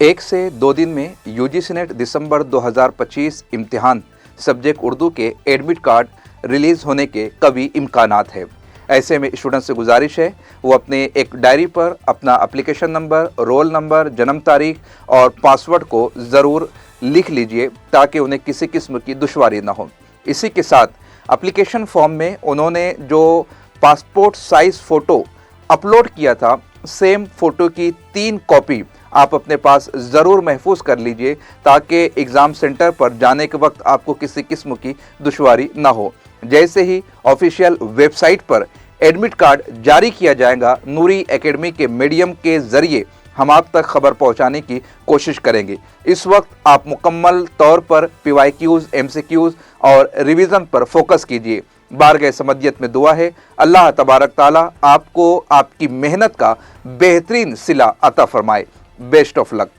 1 से 2 दिन में यूजीसी नेट दिसंबर 2025 इम्तिहान सब्जेक्ट उर्दू के एडमिट कार्ड रिलीज होने के कभी इम्कानात है। ऐसे में स्टूडेंट से गुजारिश है वो अपने एक डायरी पर अपना एप्लीकेशन नंबर, रोल नंबर, जन्म तारीख और पासवर्ड को ज़रूर लिख लीजिए ताकि उन्हें किसी किस्म की दुश्वारी ना हो। इसी के साथ एप्लीकेशन फॉर्म में उन्होंने जो पासपोर्ट साइज़ फ़ोटो अपलोड किया था, सेम फ़ोटो की 3 कॉपी आप अपने पास ज़रूर महफूज कर लीजिए ताकि एग्ज़ाम सेंटर पर जाने के वक्त आपको किसी किस्म की दुश्वारी ना हो। जैसे ही ऑफिशियल वेबसाइट पर एडमिट कार्ड जारी किया जाएगा, नूरी एकेडमी के मीडियम के ज़रिए हम आप तक खबर पहुंचाने की कोशिश करेंगे। इस वक्त आप मुकम्मल तौर पर PYQs, MCQs और रिवीजन पर फोकस कीजिए। बारगाह समदियत में दुआ है अल्लाह तबारक ताला आपको आपकी मेहनत का बेहतरीन सिला अता फरमाए। Best of luck.